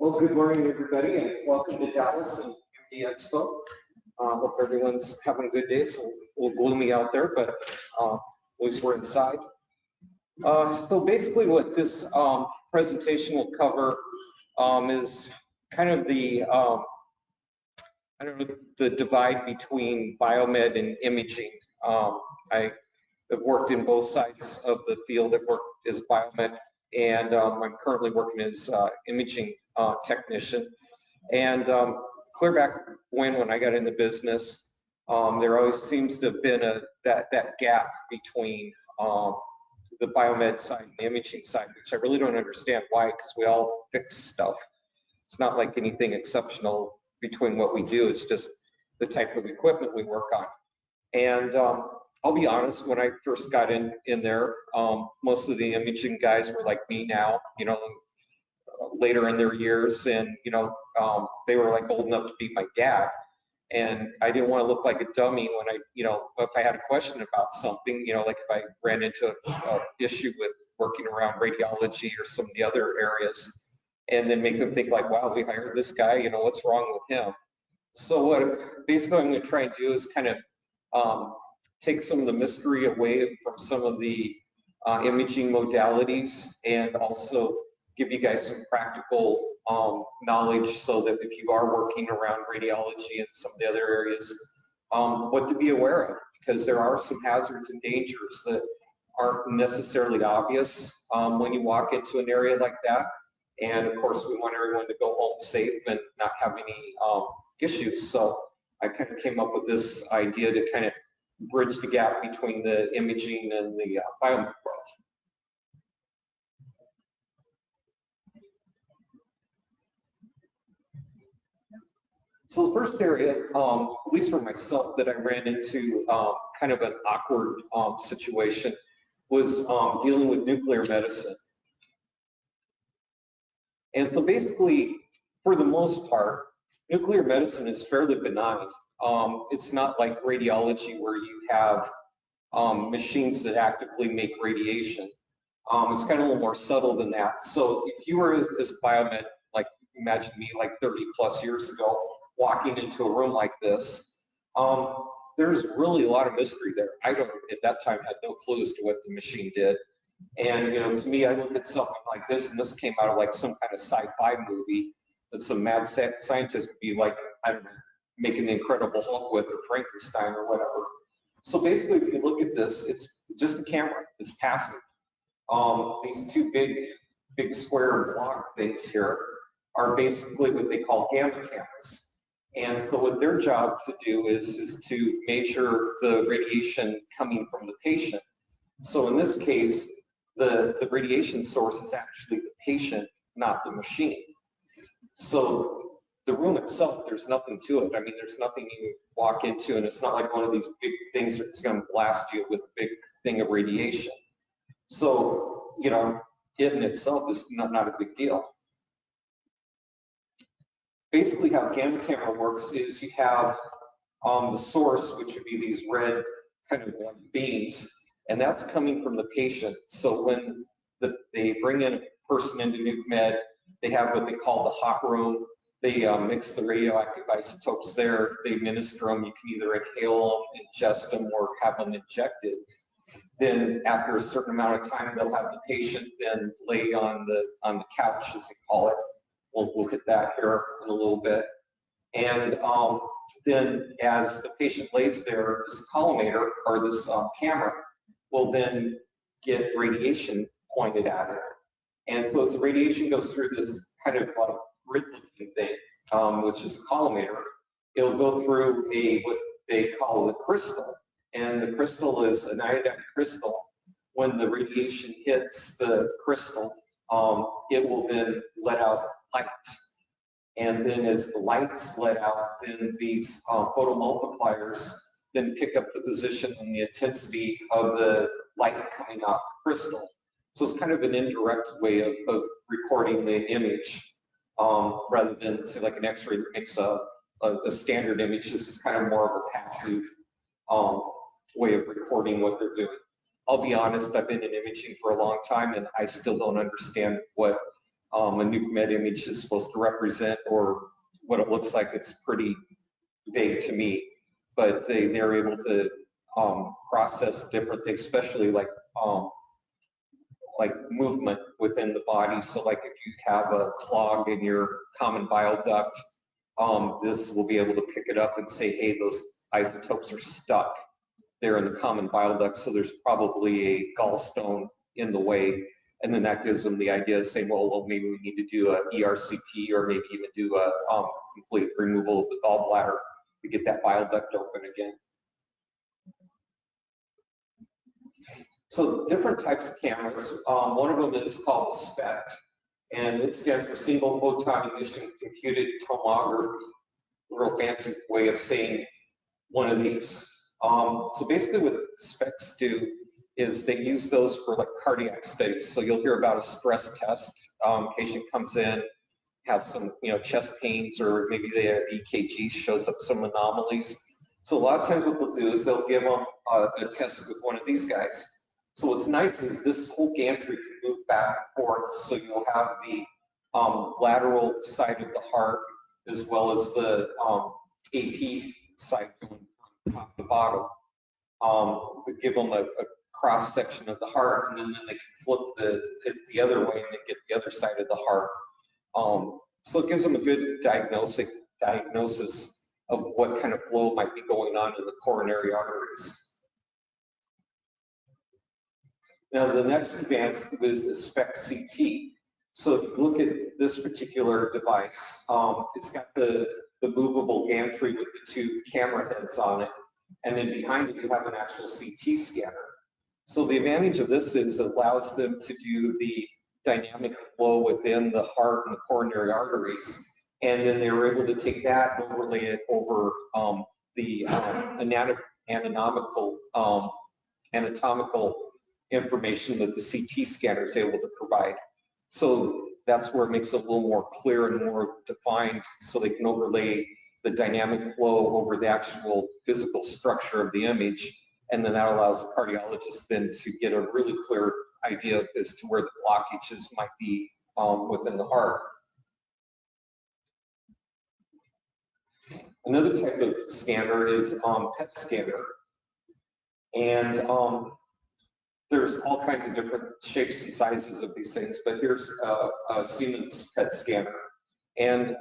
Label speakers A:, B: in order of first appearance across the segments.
A: Well, good morning, everybody, and welcome to Dallas and MD Expo. Hope everyone's having a good day. It's a little gloomy out there, but at least we're inside. So basically what this presentation will cover is kind of the, I don't know, the divide between biomed and imaging. I have worked in both sides of the field. I've worked as biomed, and I'm currently working as imaging technician. And clear back when I got in the business, there always seems to have been that gap between the biomed side and the imaging side, which I really don't understand why, because we all fix stuff. It's not like anything exceptional between what we do. It's just the type of equipment we work on. And I'll be honest, when I first got in there, most of the imaging guys were like me now, you know, later in their years, and they were like old enough to be my dad, and I didn't want to look like a dummy when I, if I had a question about something, like if I ran into an issue with working around radiology or some of the other areas, and then make them think like, wow, we hired this guy, what's wrong with him? So what basically I'm going to try and do is kind of take some of the mystery away from some of the imaging modalities, and also give you guys some practical knowledge so that if you are working around radiology and some of the other areas, what to be aware of, because there are some hazards and dangers that aren't necessarily obvious when you walk into an area like that. And of course, we want everyone to go home safe and not have any issues. So I kind of came up with this idea to kind of bridge the gap between the imaging and the biomed world. So the first area, at least for myself, that I ran into kind of an awkward situation was dealing with nuclear medicine. And so basically, for the most part, nuclear medicine is fairly benign. It's not like radiology where you have machines that actively make radiation. It's kind of a little more subtle than that. So if you were as biomed, like imagine me like 30 plus years ago, walking into a room like this, there's really a lot of mystery there. I don't, at that time, had no clue as to what the machine did. And to me, I look at something like this, and this came out of like some kind of sci-fi movie that some mad scientist would be like, I don't know, making the Incredible Hulk with, or Frankenstein or whatever. So basically, if you look at this, it's just a camera. It's passive. These two big square block things here are basically what they call gamma cameras. And so what their job to do is to measure the radiation coming from the patient. So in this case, the radiation source is actually the patient, not the machine. So the room itself, there's nothing to it. I mean, there's nothing you walk into, and it's not like one of these big things that's going to blast you with a big thing of radiation. So, it in itself is not a big deal. Basically, how gamma camera works is you have the source, which would be these red kind of beams, and that's coming from the patient. So when they bring in a person into nuke med, they have what they call the hot room. They mix the radioactive isotopes there. They administer them. You can either inhale them, ingest them, or have them injected. Then after a certain amount of time, they'll have the patient then lay on the couch, as they call it. We'll look at that here in a little bit. And then as the patient lays there, this collimator, or this camera, will then get radiation pointed at it. And so as the radiation goes through this kind of grid-looking thing, which is a collimator, it'll go through what they call the crystal. And the crystal is an iodine crystal. When the radiation hits the crystal, it will then let out light. And then as the light's let out, then these photomultipliers then pick up the position and the intensity of the light coming off the crystal. So it's kind of an indirect way of recording the image, rather than say like an X-ray that makes a standard image. This is kind of more of a passive way of recording what they're doing. I'll be honest, I've been in imaging for a long time, and I still don't understand what a nuclear image is supposed to represent, or what it looks like. It's pretty vague to me, but they're able to process different things, especially like movement within the body. So like if you have a clog in your common bile duct, this will be able to pick it up and say, hey, those isotopes are stuck there in the common bile duct, so there's probably a gallstone in the way. And then that gives them the idea of saying, well, maybe we need to do a ERCP, or maybe even do a complete removal of the gallbladder to get that bile duct open again. So different types of cameras. One of them is called SPECT, and it stands for Single Photon Emission Computed Tomography. A real fancy way of saying one of these. So basically what SPECTs do is they use those for like cardiac studies. So you'll hear about a stress test. Patient comes in, has some chest pains, or maybe they have EKG, shows up some anomalies. So a lot of times what they'll do is they'll give them a test with one of these guys. So what's nice is this whole gantry can move back and forth. So you'll have the lateral side of the heart as well as the AP side going from top to bottom. To give them a cross section of the heart, and then they can flip the other way and then get the other side of the heart. So it gives them a good diagnosis of what kind of flow might be going on in the coronary arteries. Now the next advance is the SPECT CT. So if you look at this particular device, it's got the movable gantry with the two camera heads on it, and then behind it you have an actual CT scanner. So the advantage of this is it allows them to do the dynamic flow within the heart and the coronary arteries, and then they were able to take that and overlay it over the anatomical information that the CT scanner is able to provide. So that's where it makes it a little more clear and more defined, so they can overlay the dynamic flow over the actual physical structure of the image. And then that allows the cardiologist then to get a really clear idea as to where the blockages might be within the heart. Another type of scanner is PET scanner. And there's all kinds of different shapes and sizes of these things, but here's a Siemens PET scanner. And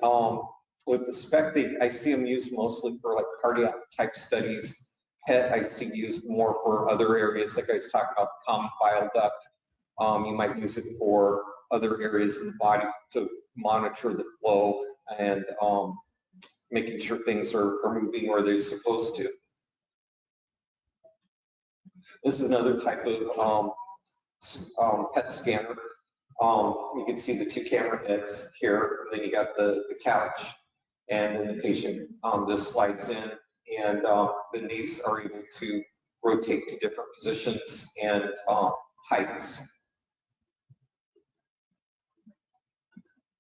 A: with the SPECT, I see them used mostly for like cardiac type studies. PET I see used more for other areas, like I was talking about the common bile duct. You might use it for other areas in the body to monitor the flow and making sure things are moving where they're supposed to. This is another type of PET scanner. You can see the two camera heads here, and then you got the couch, and then the patient just slides in, and then these are able to rotate to different positions and heights.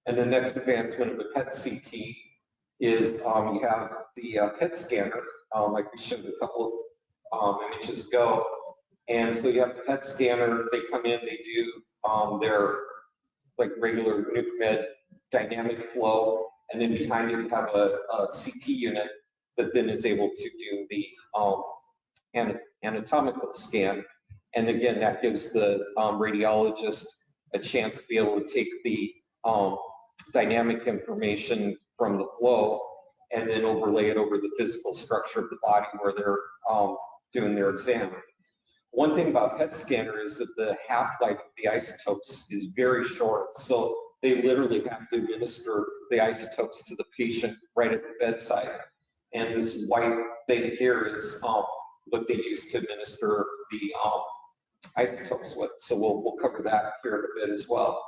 A: And the next advancement of the PET CT is you have the PET scanner, like we showed a couple of images ago. And so you have the PET scanner, they come in, they do their like regular nuclear dynamic flow, and then behind it you have a CT unit that then is able to do the anatomical scan. And again, that gives the radiologist a chance to be able to take the dynamic information from the flow and then overlay it over the physical structure of the body where they're doing their exam. One thing about PET scanner is that the half-life of the isotopes is very short. So they literally have to administer the isotopes to the patient right at the bedside. And this white thing here is what they use to administer the isotopes with. So we'll cover that here in a bit as well.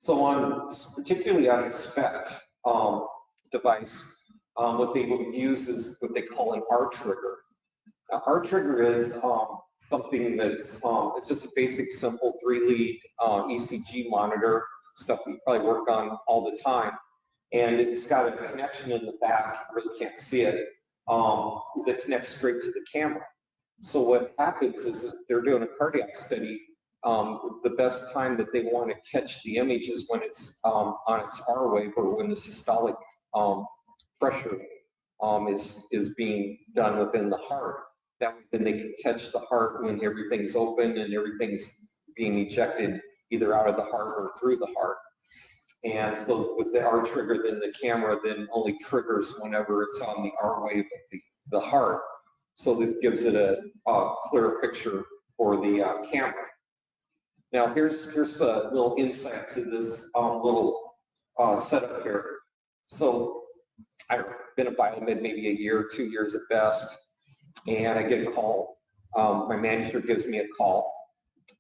A: So particularly on a SPECT device, what they will use is what they call an R trigger. Now, R trigger is something that's it's just a basic, simple 3-lead ECG monitor, stuff that you probably work on all the time. And it's got a connection in the back, you really can't see it, that connects straight to the camera. So what happens is if they're doing a cardiac study, the best time that they want to catch the image is when it's on its R wave, or when the systolic pressure is being done within the heart. That way, then they can catch the heart when everything's open and everything's being ejected either out of the heart or through the heart. And so with the R trigger, then the camera then only triggers whenever it's on the R wave of the heart. So this gives it a clear picture for the camera. Now here's a little insight to this little setup here. So I've been a biomed maybe a year, 2 years at best, and I get a call. My manager gives me a call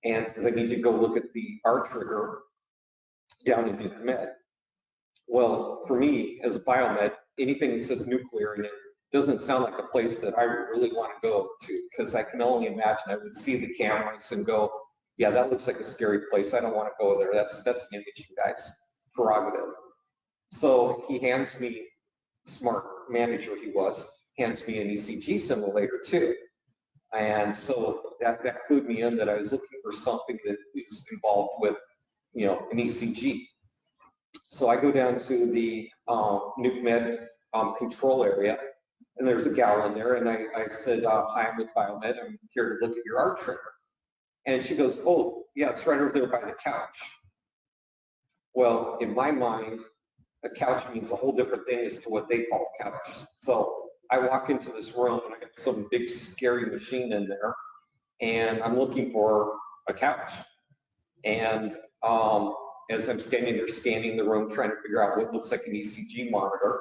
A: and says, I need you to go look at the R trigger down in nuke med. Well, for me as a biomed, anything that says nuclear in it doesn't sound like a place that I really want to go to, because I can only imagine I would see the cameras and go, yeah, that looks like a scary place. I don't want to go there. That's an imaging guy's prerogative. So he hands me, smart manager he was, hands me an ECG simulator too. And so that clued me in that I was looking for something that was involved with, an ECG. So I go down to the nuke med control area, and there's a gal in there, and I said, hi, I'm with Biomed. I'm here to look at your R trigger. And she goes, oh, yeah, it's right over there by the couch. Well, in my mind, a couch means a whole different thing as to what they call a couch. So I walk into this room, and I got some big scary machine in there, and I'm looking for a couch. And as I'm standing there scanning the room, trying to figure out what looks like an ECG monitor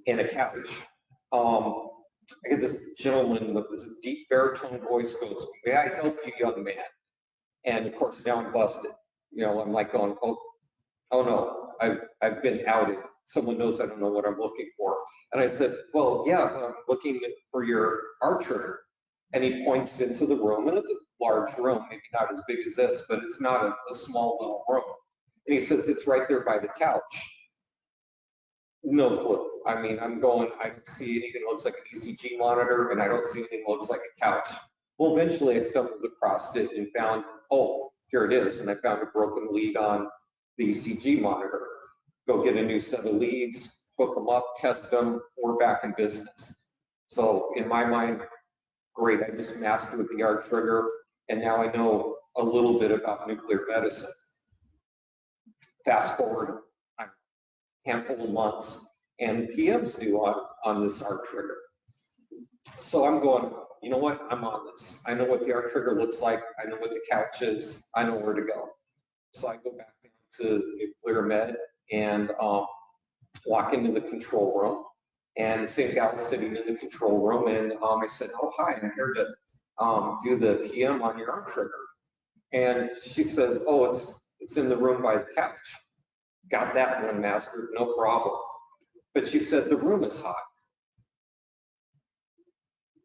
A: and a couch, I get this gentleman with this deep baritone voice goes, may I help you, young man? And of course, now I'm busted. I'm like going, oh no, I've been outed. Someone knows I don't know what I'm looking for. And I said, well, yeah, I'm looking for your R trigger. And he points into the room, and it's a large room, maybe not as big as this, but it's not a small little room. And he said, it's right there by the couch. No clue. I mean, I'm going, I don't see anything that looks like an ECG monitor, and I don't see anything that looks like a couch. Well, eventually I stumbled across it and found, oh, here it is. And I found a broken lead on the ECG monitor. Go get a new set of leads, hook them up, test them, we're back in business. So in my mind, great, I just mastered with the R trigger, and now I know a little bit about nuclear medicine. Fast forward a handful of months, and PM's due on this R trigger. So I'm going, you know what, I'm on this. I know what the R trigger looks like. I know what the couch is. I know where to go. So I go back to nuclear med and walk into the control room. And the same gal was sitting in the control room, and I said, oh, hi, I'm here to do the PM on your R trigger. And she says, oh, it's in the room by the couch. Got that one mastered, no problem. But she said, the room is hot.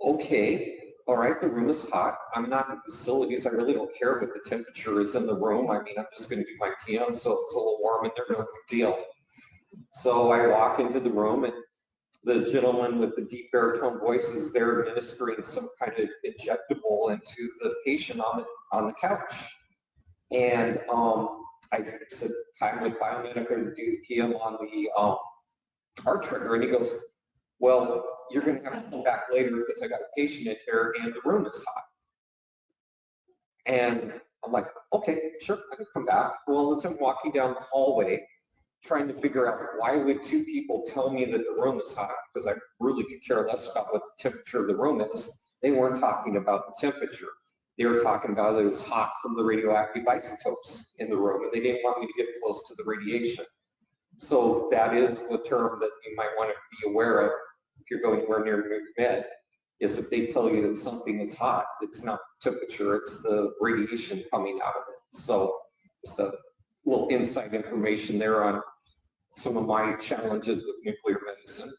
A: Okay, all right, the room is hot. I'm not in facilities. I really don't care what the temperature is in the room. I mean, I'm just going to do my PM, so it's a little warm in there, no big deal. So I walk into the room, and the gentleman with the deep baritone voice is there administering some kind of injectable into the patient on the couch. And I said, I'm with Biomed, I'm going to do the PM on the R trigger. And he goes, well, you're going to have to come back later because I got a patient in here and the room is hot. And I'm like, okay, sure, I can come back. Well, as I'm walking down the hallway, trying to figure out why would two people tell me that the room is hot, because I really could care less about what the temperature of the room is. They weren't talking about the temperature. They were talking about it was hot from the radioactive isotopes in the room, and they didn't want me to get close to the radiation. So that is a term that you might want to be aware of if you're going anywhere near nuke med, is if they tell you that something is hot, it's not the temperature, it's the radiation coming out of it. So just a little inside information there on some of my challenges with nuclear medicine.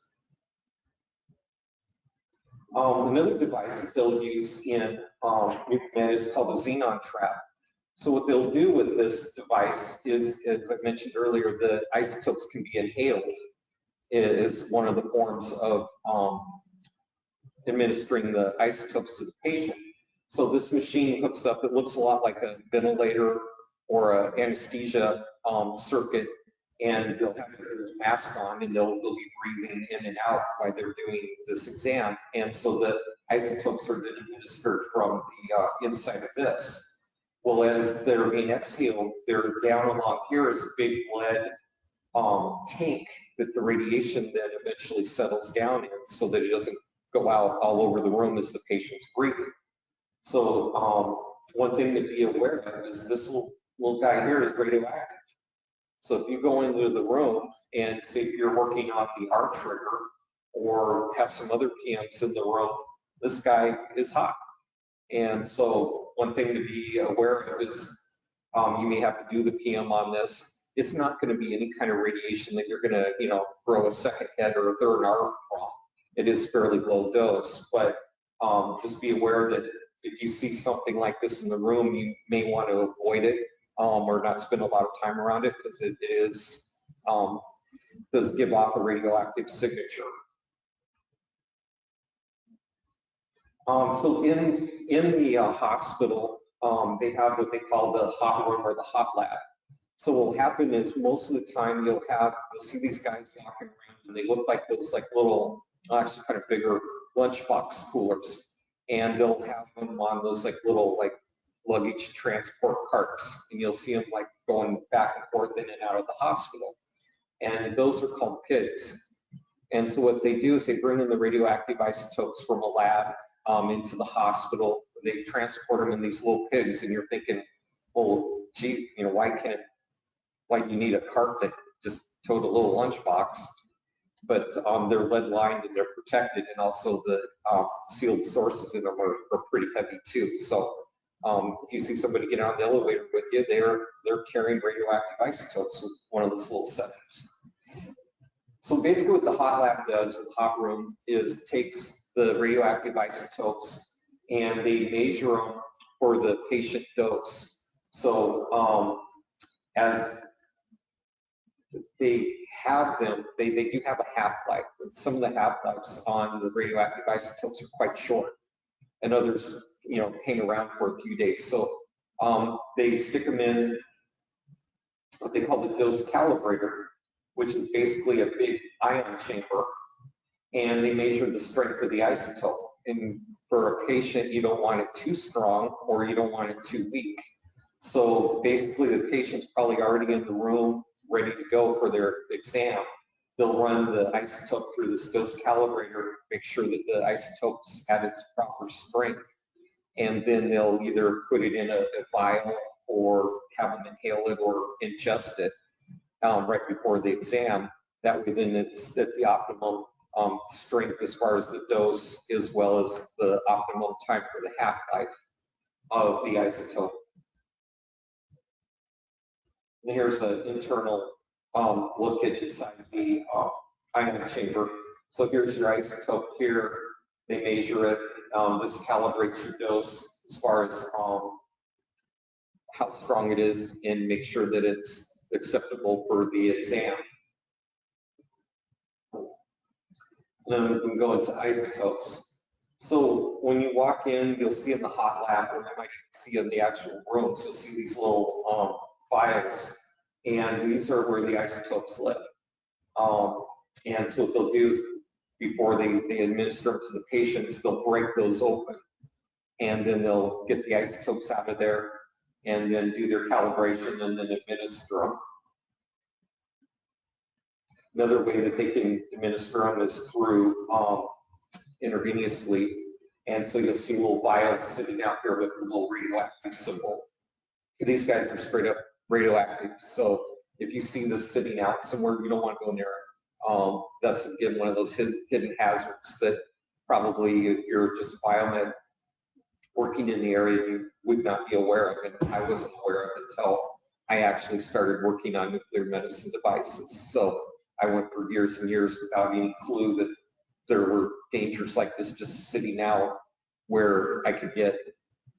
A: Another device that they'll use in nuke med is called a Xenon Trap. So what they'll do with this device is, as I mentioned earlier, the isotopes can be inhaled. It is one of the forms of administering the isotopes to the patient. So this machine hooks up, it looks a lot like a ventilator or an anesthesia circuit, and they'll have a mask on and they'll be breathing in and out while they're doing this exam. And so the isotopes are then administered from the inside of this. Well, as they're being exhaled, they're down along here is a big lead tank that the radiation then eventually settles down in so that it doesn't go out all over the room as the patient's breathing. So one thing to be aware of is this little guy here is radioactive. So if you go into the room and say if you're working on the R trigger or have some other PMs in the room, this guy is hot. And so one thing to be aware of is you may have to do the PM on this. It's not going to be any kind of radiation that you're going to, grow a second head or a third arm from. It is fairly low dose, but just be aware that if you see something like this in the room, you may want to avoid it or not spend a lot of time around it because it does give off a radioactive signature. So in the hospital, they have what they call the hot room or the hot lab. So what will happen is most of the time you'll see these guys walking around and they look like those little, actually kind of bigger lunchbox coolers. And they'll have them on those little luggage transport carts. And you'll see them going back and forth in and out of the hospital. And those are called pigs. And so what they do is they bring in the radioactive isotopes from a lab into the hospital. They transport them in these little pigs, and you're thinking, well, gee, why do you need a cart that just towed a little lunchbox? But they're lead lined and they're protected, and also the sealed sources in them are pretty heavy too. So if you see somebody get on the elevator with you, they're carrying radioactive isotopes with one of those little setups. So basically what the hot lab does, the hot room, is takes the radioactive isotopes and they measure them for the patient dose. So as they have them, they do have a half-life, but some of the half-lives on the radioactive isotopes are quite short, and others, hang around for a few days. So they stick them in what they call the dose calibrator, which is basically a big ion chamber, and they measure the strength of the isotope. And for a patient, you don't want it too strong or you don't want it too weak. So basically the patient's probably already in the room, ready to go for their exam. They'll run the isotope through this dose calibrator, make sure that the isotope's at its proper strength, and then they'll either put it in a vial or have them inhale it or ingest it right before the exam. That way then it's at the optimum strength as far as the dose, as well as the optimum time for the half-life of the isotope. And here's an internal look at inside the ion chamber. So here's your isotope here. They measure it. This calibrates your dose as far as how strong it is and make sure that it's acceptable for the exam. And then we can go into isotopes. So when you walk in, you'll see in the hot lab, or you might see in the actual rooms, you'll see these little vials, and these are where the isotopes live. And so what they'll do is before they administer them to the patients, they'll break those open, and then they'll get the isotopes out of there and then do their calibration and then administer them. Another way that they can administer them is through intravenously. And so you'll see little vials sitting out here with the little radioactive symbol. These guys are straight up radioactive. So if you see this sitting out somewhere, you don't want to go near it. That's again one of those hidden hazards that probably if you're just biomed working in the area, you would not be aware of. And I wasn't aware of until I actually started working on nuclear medicine devices. So I went for years and years without any clue that there were dangers like this just sitting out where I could get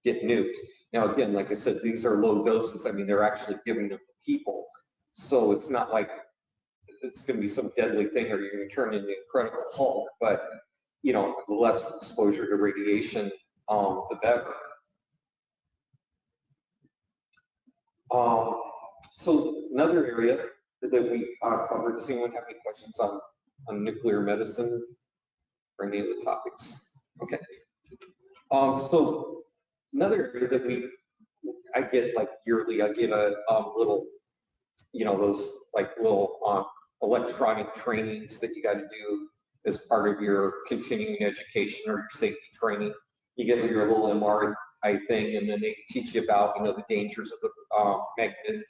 A: nuked. Now, again, like I said, these are low doses. I mean, they're actually giving them to people. So it's not like it's going to be some deadly thing or you're going to turn into the Incredible Hulk, but, the less exposure to radiation, the better. So another area that we covered, does anyone have any questions on nuclear medicine or any of the topics? Okay. So another area that I get like yearly, I get a little, those like little electronic trainings that you got to do as part of your continuing education or your safety training. You get your little MRI thing, and then they teach you about, the dangers of the magnet,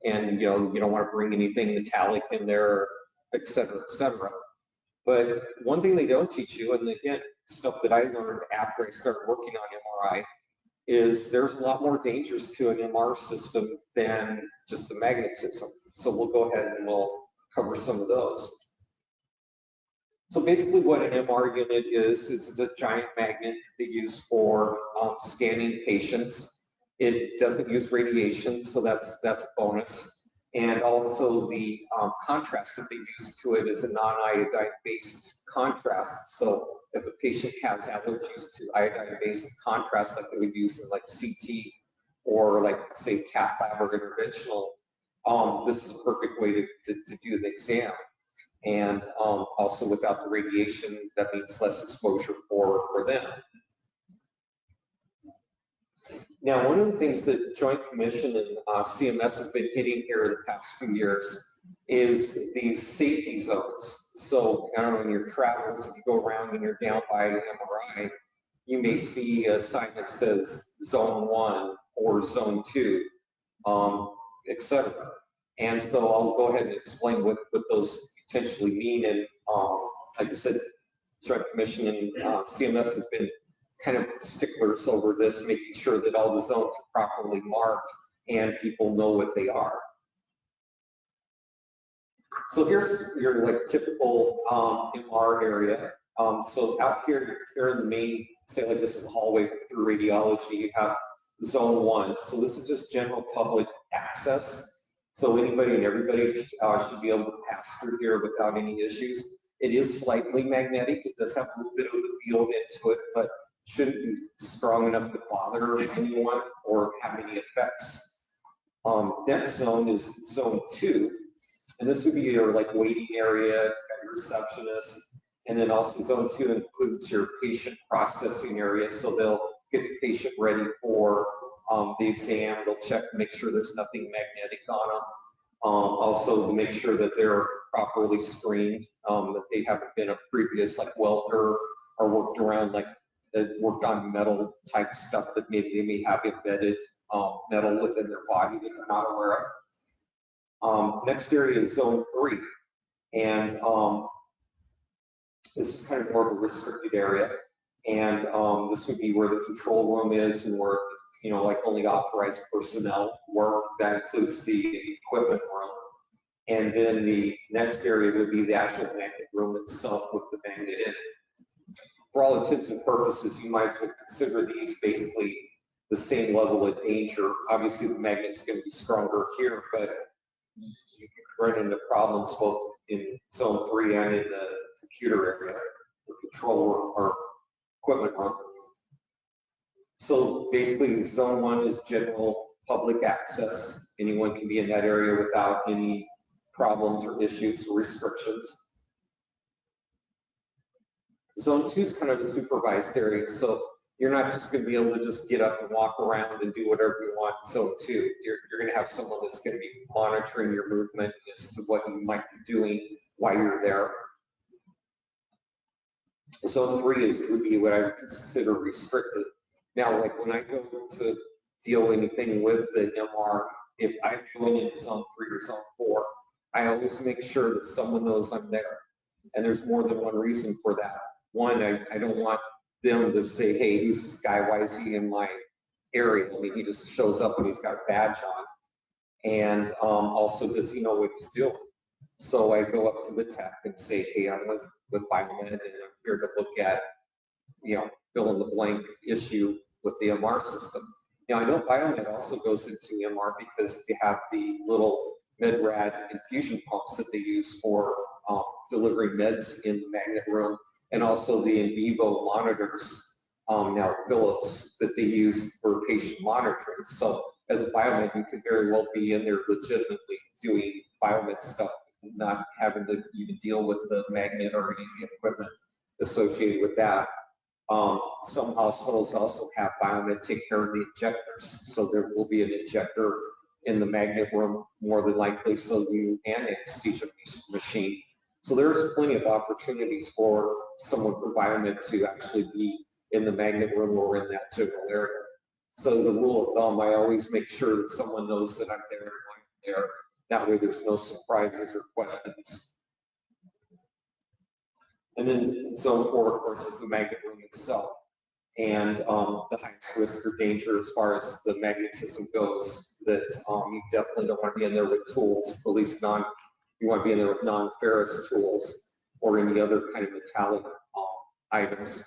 A: and you don't want to bring anything metallic in there, et cetera, et cetera. But one thing they don't teach you, and again, stuff that I learned after I started working on MRI, is there's a lot more dangers to an MR system than just the magnetism. So we'll go ahead and we'll cover some of those. So basically what an MR unit is a giant magnet that they use for scanning patients. It doesn't use radiation, so that's a bonus. And also the contrast that they use to it is a non-iodine-based contrast. So if a patient has allergies to iodine-based contrast, like they would use in like CT or like say Cath lab or interventional, this is a perfect way to do the exam. And also without the radiation, that means less exposure for them. Now, one of the things that Joint Commission and CMS has been hitting here the past few years is these safety zones. So, I don't know, in your travels, if you go around and you're down by MRI, you may see a sign that says Zone 1 or Zone 2, et cetera. And so I'll go ahead and explain what those potentially mean. And like I said, Joint Commission and CMS has been kind of sticklers over this, making sure that all the zones are properly marked and people know what they are. So here's your like typical MR area. So out here in the main, say like this is the hallway through radiology, you have Zone 1. So this is just general public access. So anybody and everybody should be able to pass through here without any issues. It is slightly magnetic. It does have a little bit of the field into it, but shouldn't be strong enough to bother anyone or have any effects. Next zone is Zone 2, and this would be your like waiting area, your receptionist, and then also Zone 2 includes your patient processing area, so they'll get the patient ready for the exam. They'll check to make sure there's nothing magnetic on them. Also to make sure that they're properly screened, that they haven't been a previous like welder or worked around like worked on metal type stuff that maybe they may have embedded metal within their body that they're not aware of. Next area is Zone 3, and this is kind of more of a restricted area, and this would be where the control room is and where like only authorized personnel work. That includes the equipment room, and then the next area would be the actual magnet room itself with the magnet in it. For all intents and purposes, you might as well consider these basically the same level of danger. Obviously, the magnet's going to be stronger here, but you can run into problems both in Zone 3 and in the computer area, the control room or equipment room. So basically, Zone 1 is general public access. Anyone can be in that area without any problems or issues or restrictions. Zone 2 is kind of a supervised area, so you're not just going to be able to just get up and walk around and do whatever you want in Zone 2. You're going to have someone that's going to be monitoring your movement as to what you might be doing while you're there. Zone 3 would be what I would consider restricted. Now, like when I go to deal anything with the MR, if I'm going into Zone 3 or Zone 4, I always make sure that someone knows I'm there. And there's more than one reason for that. One, I don't want them to say, hey, who's this guy? Why is he in my area? I mean, he just shows up and he's got a badge on. And also, does he know what he's doing? So I go up to the tech and say, hey, I'm with Biomed, and I'm here to look at, fill in the blank issue with the MR system. Now, I know Biomed also goes into MR because they have the little MedRad infusion pumps that they use for delivering meds in the magnet room, and also the in vivo monitors, now Philips, that they use for patient monitoring. So as a biomed, you could very well be in there legitimately doing biomed stuff, not having to even deal with the magnet or any equipment associated with that. Some hospitals also have biomed take care of the injectors, so there will be an injector in the magnet room more than likely, so you and anesthesia machine. So there's plenty of opportunities for someone from biomed to actually be in the magnet room or in that general area. So the rule of thumb, I always make sure that someone knows that I'm there and I'm there. That way there's no surprises or questions. And then zone 4, of course, is the magnet room itself. And the highest risk or danger as far as the magnetism goes, that you definitely don't want to be in there with tools, at least you want to be in there with non-ferrous tools or any other kind of metallic items.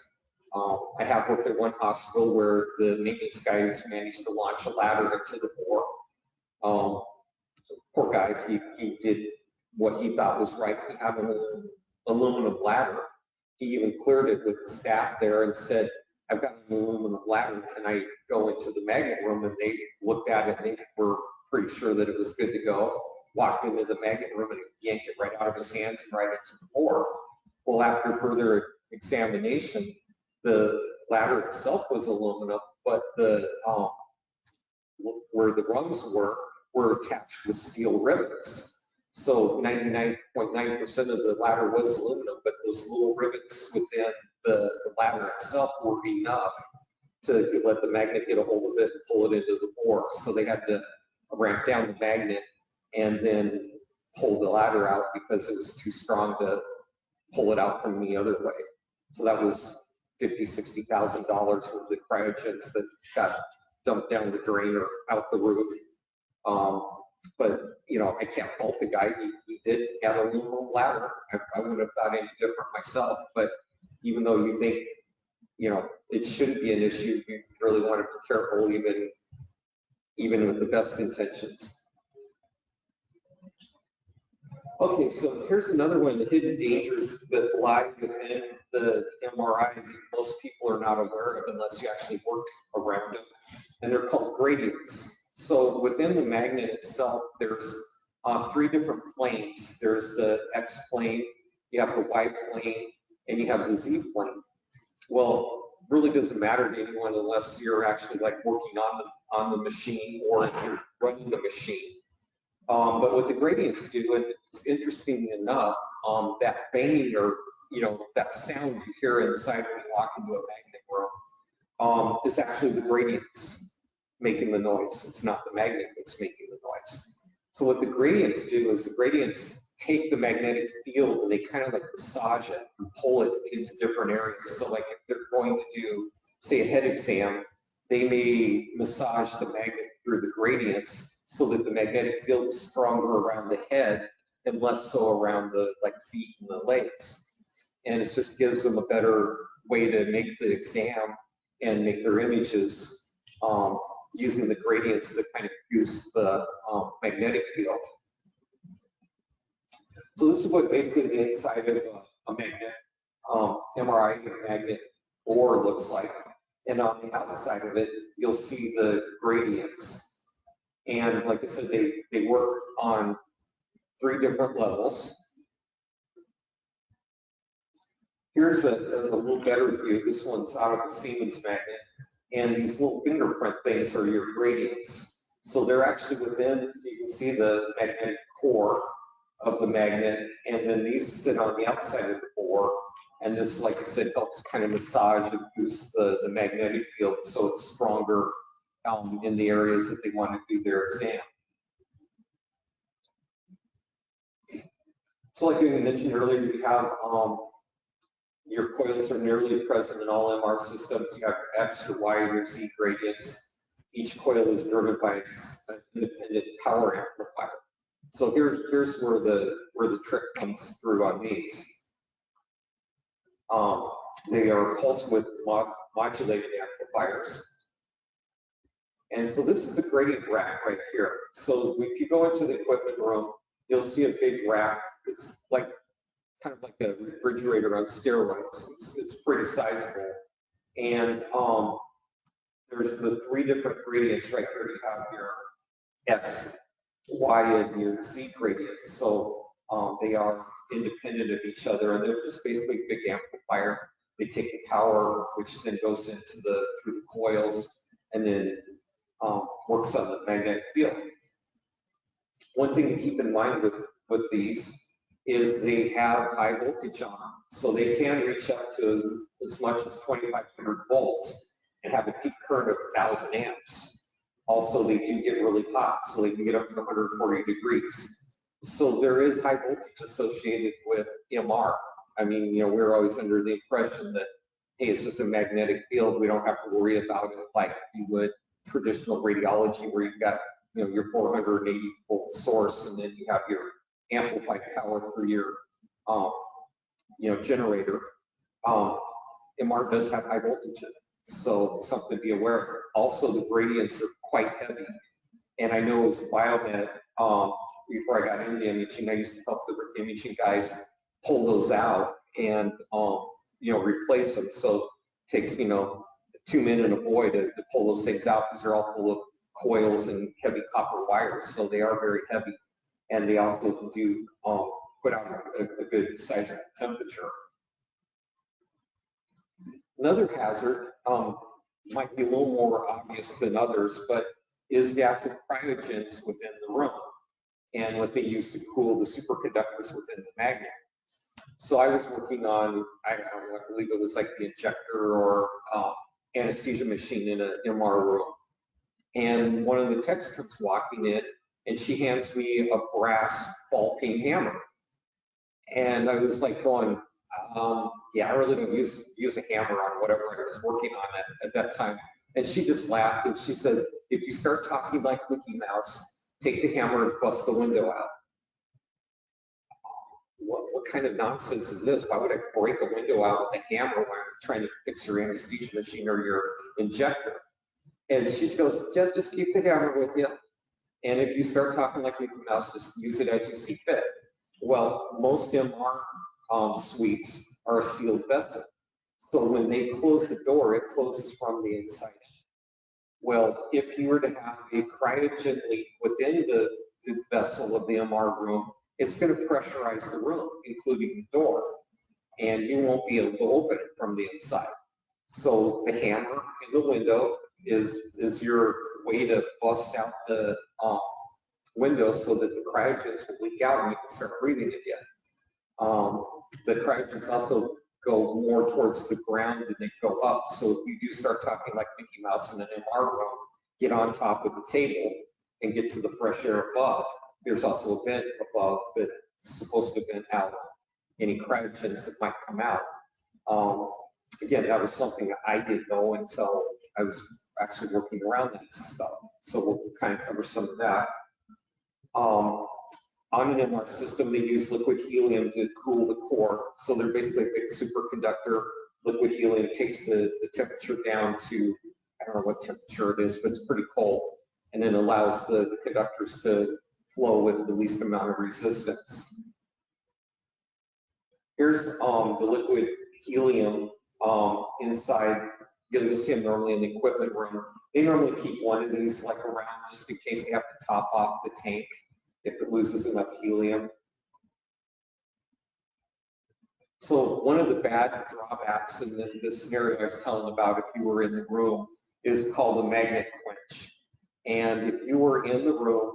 A: I have worked at one hospital where the maintenance guys managed to launch a ladder into the bore. Poor guy, he did what he thought was right. He had an aluminum ladder. He even cleared it with the staff there and said, I've got an aluminum ladder, can I go into the magnet room? And they looked at it and they were pretty sure that it was good to go. Walked into the magnet room and yanked it right out of his hands and right into the bore. Well, after further examination, the ladder itself was aluminum, but the where the rungs were attached with steel rivets. So 99.9% of the ladder was aluminum, but those little rivets within the ladder itself were enough to let the magnet get a hold of it and pull it into the bore. So they had to ramp down the magnet and then pull the ladder out because it was too strong to pull it out from the other way. So that was $50,000, $60,000 worth of cryogens that got dumped down the drain or out the roof. But you know, I can't fault the guy. He did have a aluminum ladder. I wouldn't have thought any different myself. But even though you think, you know, it shouldn't be an issue, you really want to be careful, even with the best intentions. Okay, so here's another one, the hidden dangers that lie within the MRI that most people are not aware of unless you actually work around them, and they're called gradients. So within the magnet itself, there's 3 different planes. There's the X plane, you have the Y plane, and you have the Z plane. Well, really doesn't matter to anyone unless you're actually like working on the machine or you're running the machine. But what the gradients do, and it's interesting enough, that banging or, you know, that sound you hear inside when you walk into a magnet room is actually the gradients making the noise. It's not the magnet that's making the noise. So what the gradients do is the gradients take the magnetic field and they kind of like massage it and pull it into different areas. So like if they're going to do, say, a head exam, they may massage the magnet through the gradients so that the magnetic field is stronger around the head and less so around the like feet and the legs. And it just gives them a better way to make the exam and make their images using the gradients to kind of goose the magnetic field. So this is what basically the inside of a magnet, MRI magnet bore looks like. And on the outside of it, you'll see the gradients. And like I said, they work on 3 different levels. Here's a little better view. This one's out of a Siemens magnet. And these little fingerprint things are your gradients. So they're actually within, you can see the magnetic core of the magnet, and then these sit on the outside of the bore. And this, like I said, helps kind of massage and boost the magnetic field so it's stronger in the areas that they want to do their exam. So like I mentioned earlier, you have your coils are nearly present in all MR systems. You have your X, your Y, and your Z gradients. Each coil is driven by an independent power amplifier. So here's where the trick comes through on these. They are pulse width modulated amplifiers. And so this is a gradient rack right here. So if you go into the equipment room, you'll see a big rack. It's like kind of like a refrigerator on steroids. It's pretty sizable. And there's the three different gradients right here. You have your X, Y, and your Z gradients. So they are independent of each other, and they're just basically a big amplifier. They take the power, which then goes into through the coils, and then works on the magnetic field. One thing to keep in mind with these is they have high voltage on them, so they can reach up to as much as 2,500 volts and have a peak current of 1,000 amps. Also, they do get really hot, so they can get up to 140 degrees. So there is high voltage associated with MR. I mean, we're always under the impression that, hey, it's just a magnetic field. We don't have to worry about it like you would traditional radiology, where you've got, your 480 volt source, and then you have your amplified power through your, generator. MR does have high voltage in it, so something to be aware of. Also, the gradients are quite heavy, and I know as Biomed, before I got into imaging, I used to help the imaging guys pull those out and replace them. So it takes 2 men and a boy to pull those things out, because they're all full of coils and heavy copper wires, so they are very heavy, and they also do put out a good seismic temperature. Another hazard might be a little more obvious than others, but is the actual cryogens within the room and what they use to cool the superconductors within the magnet. So I was working on, I believe it was like the injector or anesthesia machine in an MR room. And one of the techs comes walking in, and she hands me a brass ball peen hammer. And I was like going, yeah, I really don't use a hammer on whatever I was working on at that time. And she just laughed, and she said, if you start talking like Mickey Mouse, take the hammer and bust the window out. What kind of nonsense is this? Why would I break a window out with a hammer when I'm trying to fix your anesthesia machine or your injector? And she goes, just keep the hammer with you. And if you start talking like Mickey Mouse, just use it as you see fit. Well, most MR suites are a sealed vessel. So when they close the door, it closes from the inside. Well, if you were to have a cryogen leak within the vessel of the MR room, it's going to pressurize the room, including the door, and you won't be able to open it from the inside. So the hammer in the window is your way to bust out the window so that the cryogens will leak out and you can start breathing again. The cryogens also go more towards the ground than they go up. So if you do start talking like Mickey Mouse in an MR room, get on top of the table and get to the fresh air above. There's also a vent above that's supposed to vent out any cryogens that might come out. Again, that was something I didn't know until I was actually working around that stuff. So we'll kind of cover some of that. On an MR system, they use liquid helium to cool the core. So they're basically a big superconductor. Liquid helium takes the temperature down to, I don't know what temperature it is, but it's pretty cold, and then allows the conductors to flow with the least amount of resistance. Here's the liquid helium inside. You'll see them normally in the equipment room. They normally keep one of these like around just in case they have to top off the tank if it loses enough helium. So one of the bad drawbacks in this scenario I was telling about, if you were in the room, is called a magnet quench. And if you were in the room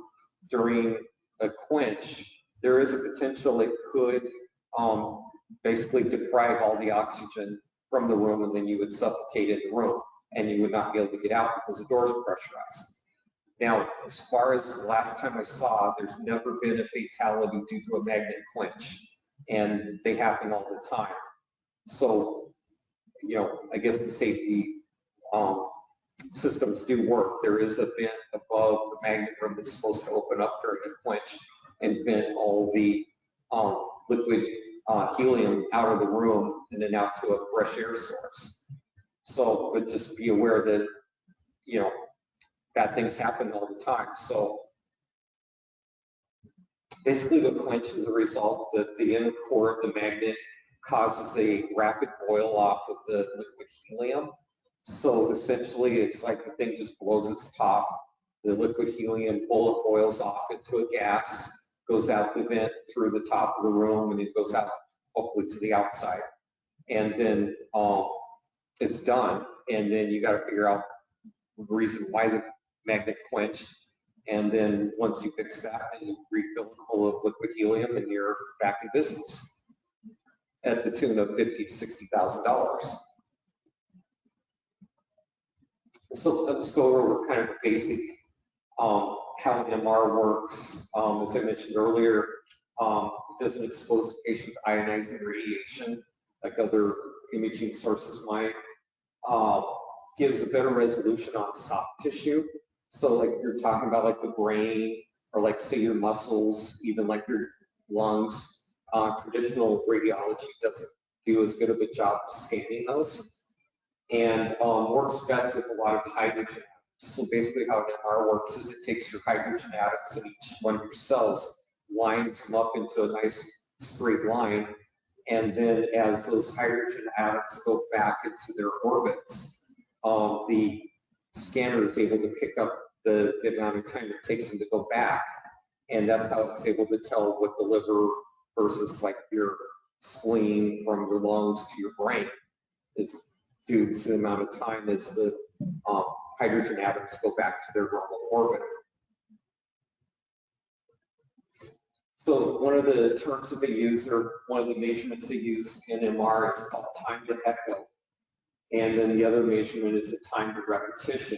A: during a quench, there is a potential it could basically deprive all the oxygen from the room, and then you would suffocate in the room and you would not be able to get out because the doors are pressurized. Now, as far as the last time I saw, there's never been a fatality due to a magnet quench, and they happen all the time. So, I guess the safety systems do work. There is a vent above the magnet room that's supposed to open up during a quench and vent all the liquid helium out of the room and then out to a fresh air source. So, but just be aware that, bad things happen all the time. So basically the quench is the result that the inner core of the magnet causes a rapid boil off of the liquid helium. So essentially, it's like the thing just blows its top. The liquid helium bullet boils off into a gas, goes out the vent through the top of the room, and it goes out hopefully to the outside. And then it's done. And then you got to figure out the reason why the magnet quenched. And then once you fix that, then you refill it full of liquid helium, and you're back in business at the tune of $50,000 to $60,000. So let's go over kind of the basic how an MR works. As I mentioned earlier, it doesn't expose the patient to ionizing radiation like other imaging sources might. Gives a better resolution on soft tissue. So like you're talking about like the brain, or like say your muscles, even like your lungs. Traditional radiology doesn't do as good of a job of scanning those, and works best with a lot of hydrogen. So basically how an MR works is it takes your hydrogen atoms in each one of your cells, lines them up into a nice straight line, and then as those hydrogen atoms go back into their orbits, the scanner is able to pick up the amount of time it takes them to go back, and that's how it's able to tell what the liver versus like your spleen from your lungs to your brain is due to the amount of time as the hydrogen atoms go back to their normal orbit. So one of the terms that they use, or one of the measurements they use in MR, is called time to echo. And then the other measurement is a time to repetition.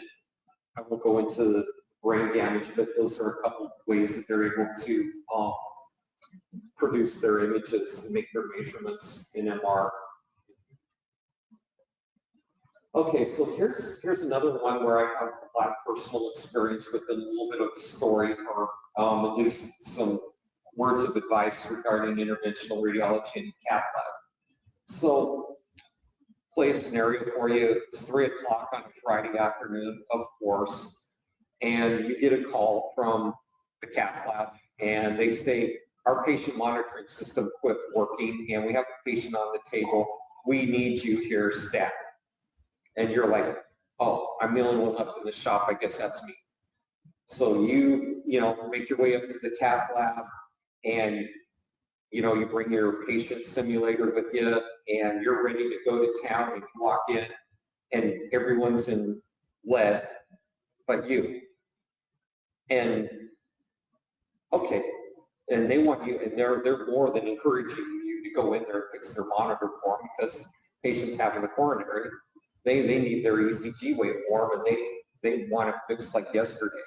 A: I won't go into the brain damage, but those are a couple of ways that they're able to produce their images and make their measurements in MR. Okay, so here's another one where I have a lot of personal experience with, a little bit of a story, or at least some words of advice regarding interventional radiology in Cath lab. So, play a scenario for you. It's 3 o'clock on a Friday afternoon, of course, and you get a call from the Cath lab, and they say, our patient monitoring system quit working, and we have a patient on the table. We need you here stat. And you're like, oh, I'm the only one left in the shop. I guess that's me. So you make your way up to the Cath lab, and you bring your patient simulator with you, and you're ready to go to town, and you walk in, and everyone's in lead but you. And okay, and they want you, and they're more than encouraging you to go in there and fix their monitor for them, because patients having a coronary, they need their ECG waveform, and they want it fixed like yesterday.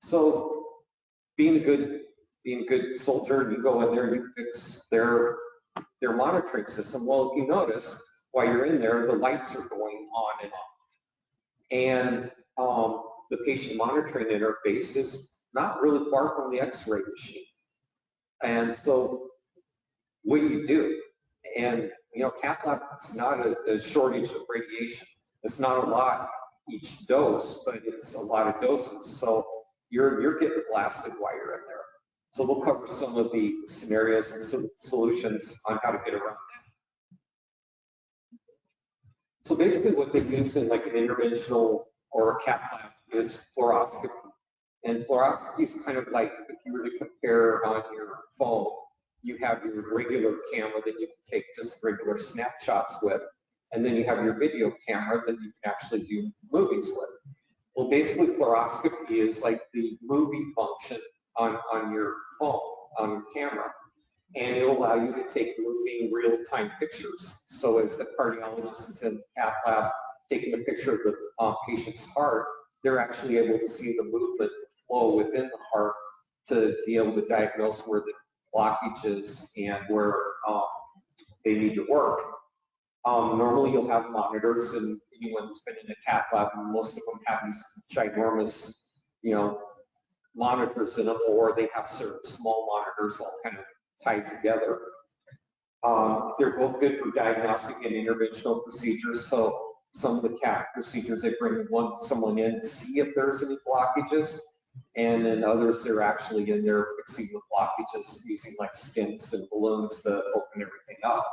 A: So being a good soldier, you go in there and you fix their monitoring system. Well, if you notice, while you're in there, the lights are going on and off. And the patient monitoring interface is not really far from the X-ray machine. And so what do you do? And Cath lab is not a shortage of radiation. It's not a lot each dose, but it's a lot of doses. So you're getting blasted while you're in there. So we'll cover some of the scenarios and solutions on how to get around that. So basically what they use in like an interventional or a Cath lab is fluoroscopy. And fluoroscopy is kind of like, if you were to compare on your phone, you have your regular camera that you can take just regular snapshots with, and then you have your video camera that you can actually do movies with. Well, basically fluoroscopy is like the movie function on your phone, on your camera, and it'll allow you to take moving real-time pictures. So as the cardiologist is in the Cath lab taking a picture of the patient's heart, they're actually able to see the movement flow within the heart to be able to diagnose where the blockages and where they need to work. Normally you'll have monitors, and anyone that's been in a Cath lab, and most of them have these ginormous, monitors in them, or they have certain small monitors all kind of tied together. They're both good for diagnostic and interventional procedures. So some of the Cath procedures, they bring someone in to see if there's any blockages, and then others, they're actually in there fixing the blockages using like stents and balloons to open everything up.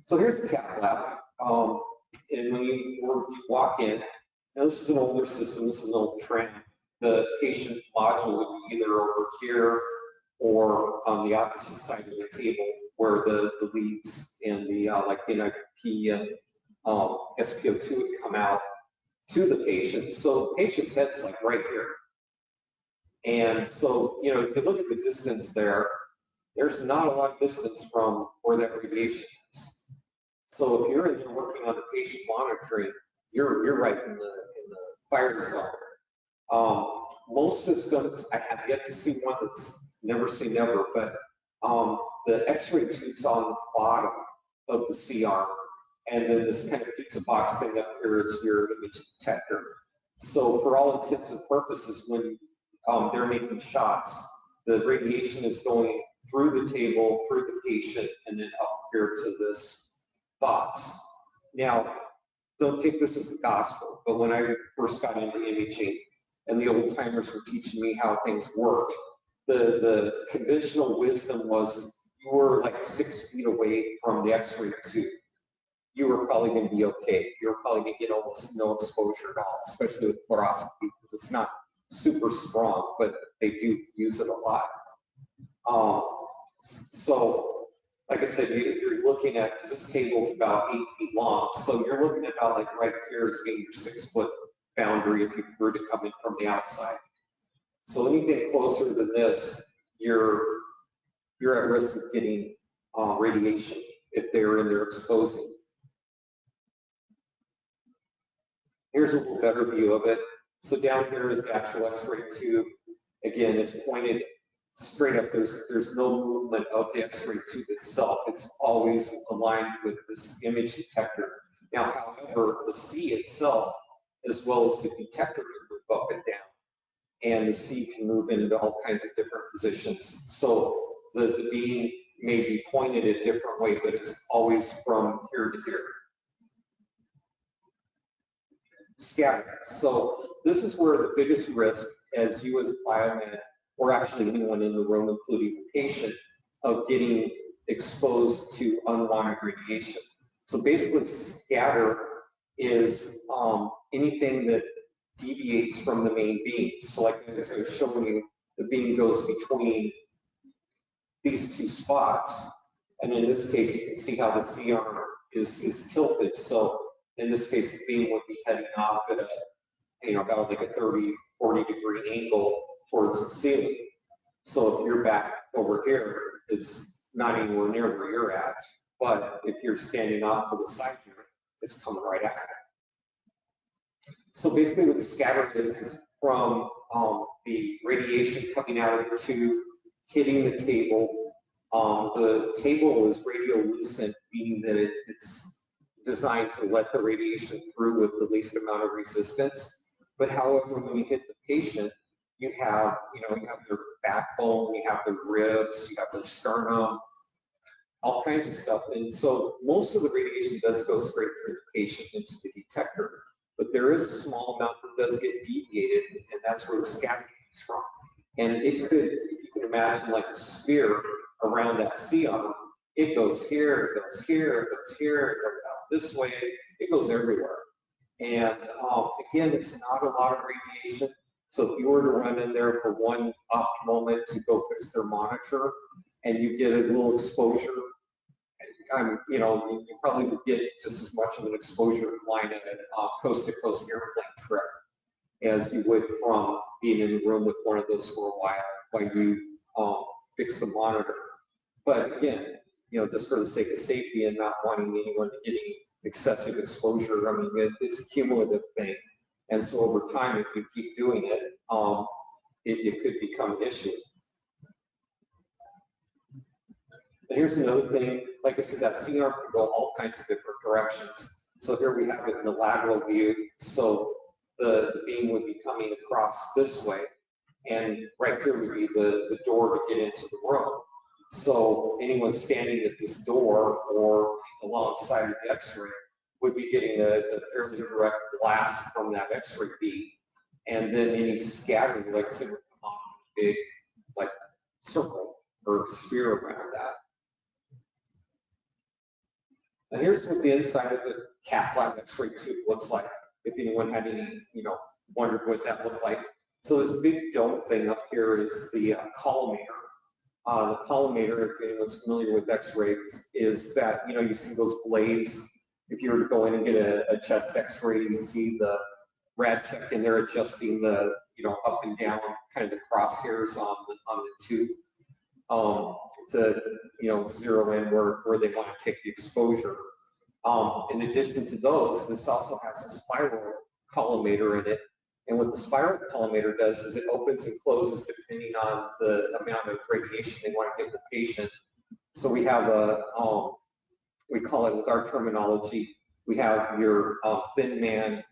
A: So here's the cath lab. And when you were to walk in, now this is an older system, this is an old Trim. The patient module would be either over here or on the opposite side of the table where the leads and the like the NIP and SpO2 would come out to the patient. So the patient's head's like right here. And so, you know, if you look at the distance there, there's not a lot of distance from where that radiation is. So if you're in there working on the patient monitoring, you're right in the fire zone. Most systems, I have yet to see one that's never say never, but the X-ray tube's on the bottom of the C-arm, and then this kind of pizza box thing up here is your image detector. So for all intents and purposes, when they're making shots, the radiation is going through the table, through the patient, and then up here to this box. Now, don't take this as the gospel, but when I first got into imaging and the old timers were teaching me how things worked, the conventional wisdom was you were like 6 feet away from the X-ray tube. You were probably going to be okay. You were probably going to get almost no exposure at all, especially with fluoroscopy, because it's not super strong, but they do use it a lot. So, like I said, you're looking at, because this table is about 8 feet long, so you're looking at about like right here as being your 6 foot boundary if you were to come in from the outside. So anything closer than this, you're at risk of getting radiation if they're in there exposing. Here's a little better view of it. So down here is the actual X-ray tube. Again, it's pointed straight up. There's no movement of the X-ray tube itself. It's always aligned with this image detector. Now, however, the C itself, as well as the detector, can move up and down. And the C can move into all kinds of different positions. So the beam may be pointed a different way, but it's always from here to here. Scatter. So this is where the biggest risk, as you as a biomed, or actually anyone in the room, including the patient, of getting exposed to unwanted radiation. So basically, scatter is anything that deviates from the main beam. So like as I was showing you, the beam goes between these two spots. And in this case, you can see how the C-arm is tilted. So in this case, the beam would be heading off at a, you know, about like a 30, 40 degree angle towards the ceiling. So if you're back over here, it's not anywhere near where you're at. But if you're standing off to the side here, it's coming right at you. So basically what the scatter is from the radiation coming out of the tube, hitting the table. The table is radiolucent, meaning that it's designed to let the radiation through with the least amount of resistance. But however, when you hit the patient, you have their backbone, you have their ribs, you have their sternum, all kinds of stuff. And so most of the radiation does go straight through the patient into the detector, but there is a small amount that does get deviated, and that's where the scatter comes from. And it could, if you can imagine like a sphere around that C-arm, it goes here, it goes here, it goes here, it goes out this way, it goes everywhere. And again, it's not a lot of radiation. So if you were to run in there for one opt moment to go fix their monitor, and you get a little exposure, you probably would get just as much of an exposure flying at a coast-to-coast airplane trip as you would from being in the room with one of those for a while you fix the monitor. But again, just for the sake of safety and not wanting anyone to get any excessive exposure, I mean, it's a cumulative thing. And so over time, if you keep doing it, it could become an issue. And here's another thing, like I said, that C-arm can go all kinds of different directions. So here we have it in the lateral view. So the beam would be coming across this way. And right here would be the door to get into the room. So anyone standing at this door or alongside of the X-ray would be getting a fairly direct blast from that X-ray beam. And then any scattering, like I said, would come off a big like circle or sphere around that. And here's what the inside of the Cath lab X-ray tube looks like. If anyone had any, wondered what that looked like. So this big dome thing up here is the collimator. The collimator, if anyone's familiar with X-rays, is that, you see those blades. If you were to go in and get a chest X-ray, you see the rad tech in there adjusting the, up and down, kind of the crosshairs on the tube to, zero in where they want to take the exposure. In addition to those, this also has a spiral collimator in it. And what the spiral collimator does is it opens and closes depending on the amount of radiation they want to give the patient. So we have we call it with our terminology, we have your thin man,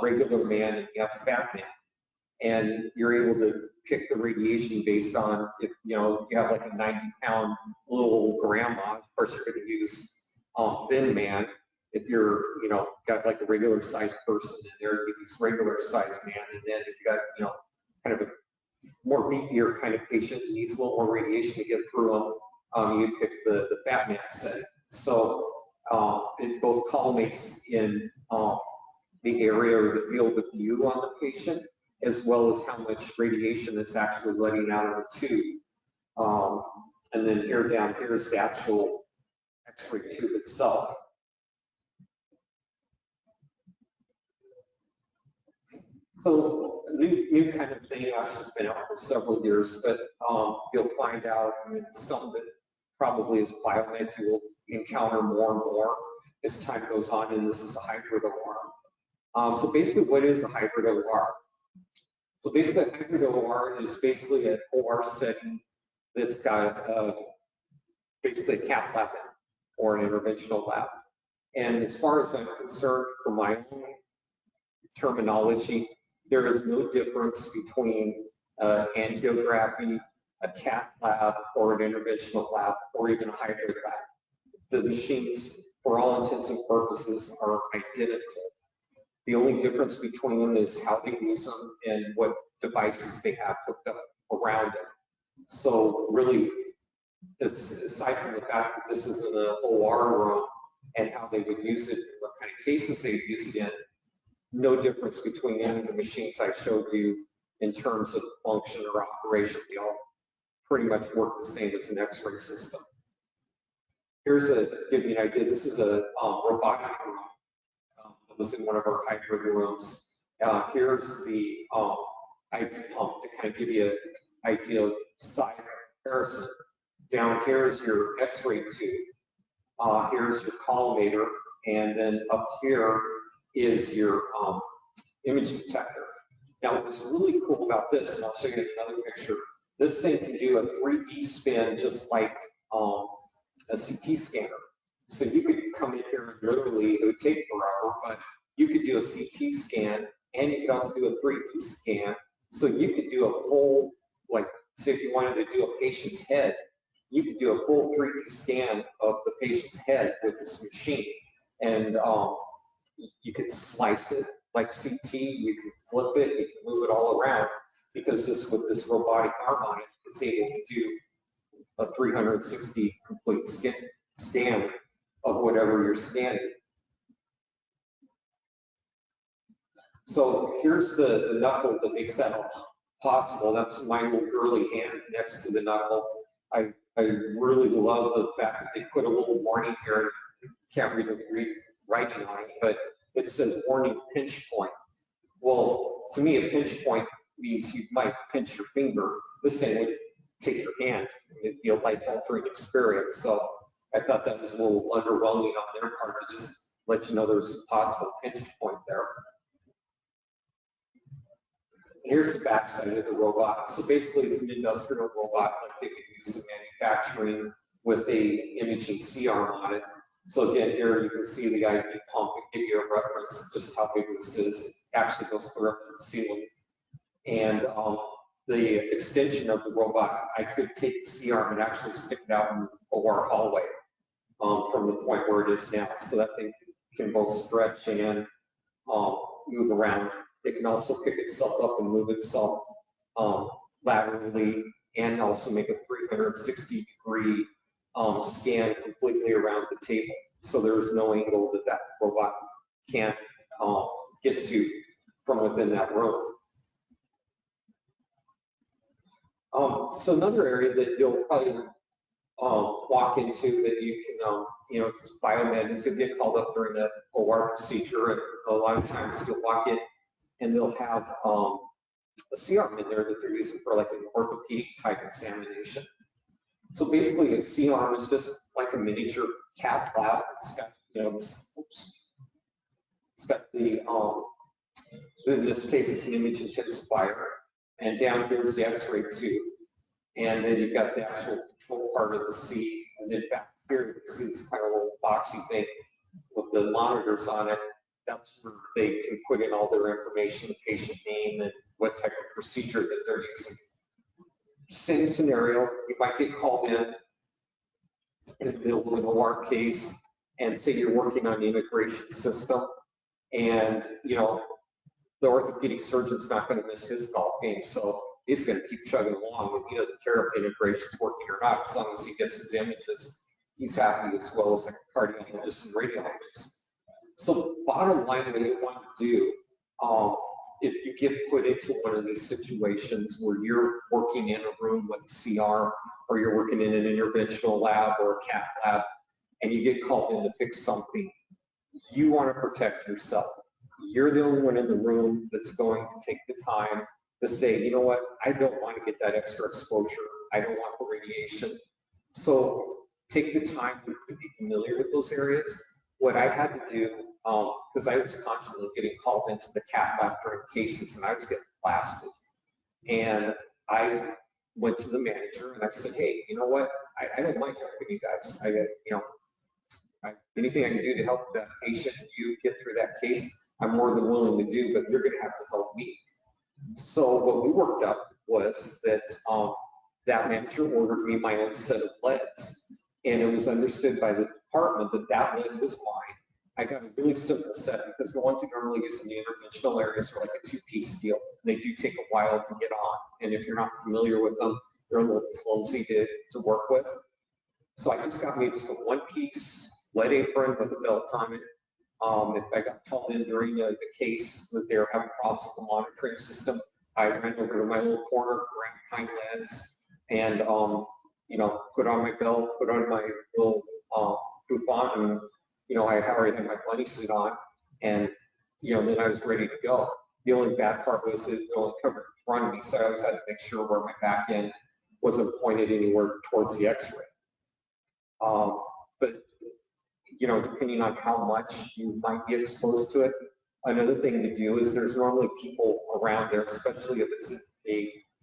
A: regular man, and you have fat man. And you're able to pick the radiation based on if you have like a 90-pound little grandma, of course you're going to use thin man. If you're got like a regular sized person in there, you use regular sized man. And then if you got kind of a more beefier kind of patient that needs a little more radiation to get through them, you pick the fat man setting. So it both collimates in the area or the field of view on the patient, as well as how much radiation it's actually letting out of the tube. And then here down here is the actual X-ray tube itself. So new kind of thing, actually, it's been out for several years, but you'll find out, something that probably as biomed you will encounter more and more as time goes on, and this is a hybrid OR. So basically, what is a hybrid OR? So basically, a hybrid OR is basically an OR setting that's got basically a cath lab or an interventional lab. And as far as I'm concerned, for my own terminology, there is no difference between angiography, a cath lab, or an interventional lab, or even a hybrid lab. The machines, for all intents and purposes, are identical. The only difference between them is how they use them and what devices they have hooked up around it. So really, aside from the fact that this is in an OR room and how they would use it, and what kind of cases they would use it in, no difference between any of the machines I showed you in terms of function or operation. They all pretty much work the same as an X-ray system. Here's give you an idea. This is a robotic room that was in one of our hybrid rooms. Here's the IV pump to kind of give you an idea of size comparison. Down here is your X-ray tube. Here's your collimator, and then up here is your image detector. Now, what's really cool about this, and I'll show you another picture, this thing can do a 3D spin just like a CT scanner. So you could come in here and literally, it would take forever, but you could do a CT scan and you could also do a 3D scan. So you could do a full, like, say if you wanted to do a patient's head, you could do a full 3D scan of the patient's head with this machine. And you could slice it like CT, you can flip it, you can move it all around, because with this robotic arm on it, it's able to do a 360 complete scan of whatever you're scanning. So here's the knuckle that makes that all possible. That's my little girly hand next to the knuckle. I really love the fact that they put a little warning here. Can't read writing on it, but it says warning pinch point. Well, to me, a pinch point means you might pinch your finger. This thing would take your hand. It'd be a life-altering experience. So I thought that was a little underwhelming on their part to just let you know there's a possible pinch point there. Here's the back side of the robot. So basically, it's an industrial robot like they could use in manufacturing with a imaging C-arm on it. So again, here you can see the IV pump and give you a reference of just how big this is. It actually goes clear up to the ceiling. And the extension of the robot, I could take the C-arm and actually stick it out in the OR hallway from the point where it is now. So that thing can both stretch and move around. It can also pick itself up and move itself laterally, and also make a 360-degree scan completely around the table. so there's no angle that that robot can't get to from within that room. So another area that you'll probably walk into that you can, you know, biomed is you'll get called up during the OR procedure, and a lot of times you'll walk in and they'll have a C-arm in there that they're using for like an orthopedic type examination. So basically a C-arm is just like a miniature Cath lab. It's got, you know, this, it's got the, in this case it's an image intensifier, and down here is the X-ray tube. And then you've got the actual control part of the C, and then back here you can see this kind of little boxy thing with the monitors on it. That's where they can put in all their information, the patient name, and what type of procedure that they're using. Same scenario, you might get called in the middle of an OR case, and say you're working on the integration system, and you know the orthopedic surgeon's not going to miss his golf game, so he's going to keep chugging along, and he doesn't care if the integration's working or not. As long as he gets his images, he's happy, as well as a cardiologist and radiologist. So bottom line, what you want to do, if you get put into one of these situations where you're working in a room with a CR, or you're working in an interventional lab or a Cath lab, and you get called in to fix something, you want to protect yourself. You're the only one in the room that's going to take the time to say, you know what, I don't want to get that extra exposure. I don't want the radiation. So take the time to be familiar with those areas. What I had to do, because I was constantly getting called into the Cath lab during cases, and I was getting blasted. And I went to the manager and I said, hey, you know what, I don't mind helping you guys. Anything I can do to help that patient and you get through that case, I'm more than willing to do, but you're going to have to help me. So what we worked up was that that manager ordered me my own set of leads, and it was understood by the department that that lead was mine. I got a really simple set, because the ones that normally use in the interventional areas are like a two-piece deal. They do take a while to get on, and if you're not familiar with them, they're a little clumsy to work with. So I just got me just a one-piece lead apron with a belt on it. If I got called in during the case that they were having problems with the monitoring system, I ran over to my little corner, grabbed my leads, and you know, put on my belt, put on my little bouffant, and you know, I already had my bunny suit on, and you know, then I was ready to go. The only bad part was it only covered in front of me, so I always had to make sure where my back end wasn't pointed anywhere towards the X-ray. But you know, depending on how much you might be exposed to it, another thing to do is there's normally people around there, especially if it's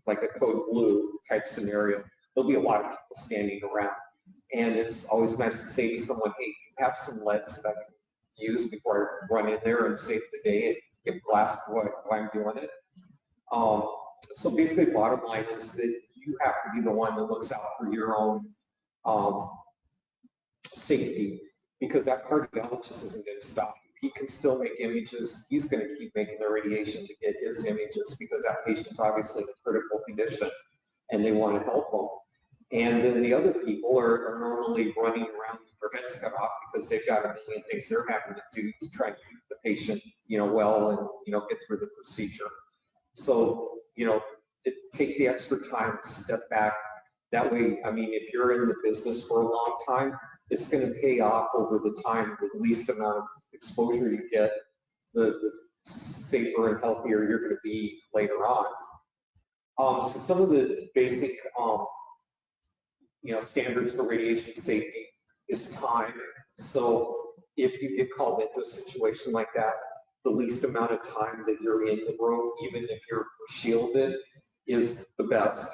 A: like a code blue type scenario. There'll be a lot of people standing around, and it's always nice to say to someone, hey, you have some leads that I can use before I run in there and save the day and get blasted while I'm doing it. So basically, bottom line is that you have to be the one that looks out for your own safety, because that cardiologist isn't going to stop you. He can still make images. He's going to keep making the radiation to get his images, because that patient's obviously in a critical condition and they want to help them. And then the other people are normally running around with their heads cut off because they've got a million things they're having to do to try to keep the patient, you know, well, and you know, get through the procedure. So, you know, take the extra time to step back. That way, I mean, if you're in the business for a long time, it's going to pay off over the time. The least amount of exposure you get, the safer and healthier you're going to be later on. So some of the basic, you know, standards for radiation safety is time. So if you get called into a situation like that, the least amount of time that you're in the room, even if you're shielded, is the best.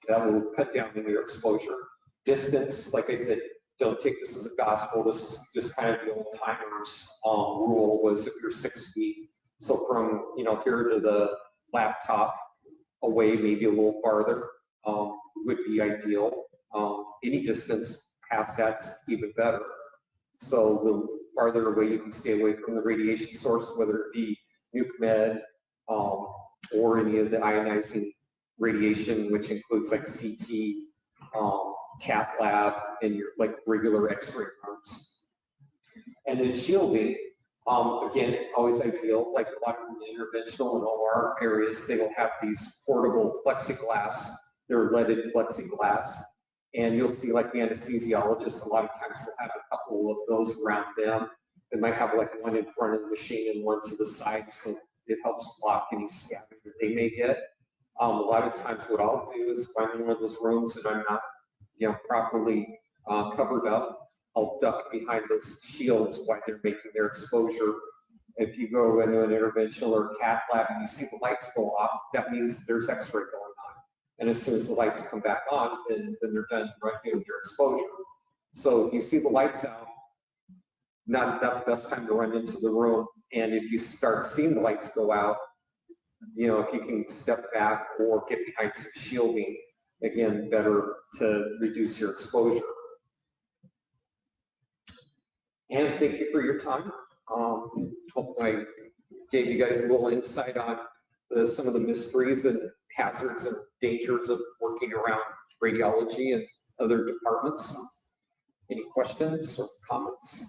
A: That will cut down on your exposure. Distance, like I said, don't take this as a gospel. This is just kind of the old timers rule, was if you're 6 feet. So from, you know, here to the laptop, away maybe a little farther would be ideal. Any distance past that's even better. So the farther away you can stay away from the radiation source, whether it be nuke med or any of the ionizing radiation, which includes like CT, Cath lab, and your like regular X-ray rooms. And then shielding, again, always ideal, like a lot of the interventional and OR areas, they will have these portable plexiglass, they're leaded plexiglass. And you'll see like the anesthesiologists, a lot of times they'll have a couple of those around them. They might have like one in front of the machine and one to the side, so it helps block any scabbing that they may get. A lot of times what I'll do is if I'm in one of those rooms and I'm not, properly covered up, I'll duck behind those shields while they're making their exposure. If you go into an interventional or Cath lab and you see the lights go off, that means there's X-ray going on. And as soon as the lights come back on, then they're done doing their exposure. So if you see the lights out, not the best time to run into the room. And if you start seeing the lights go out, if you can step back or get behind some shielding, again, better to reduce your exposure. And thank you for your time. Hope I gave you guys a little insight on some of the mysteries and hazards and dangers of working around radiology and other departments. Any questions or comments?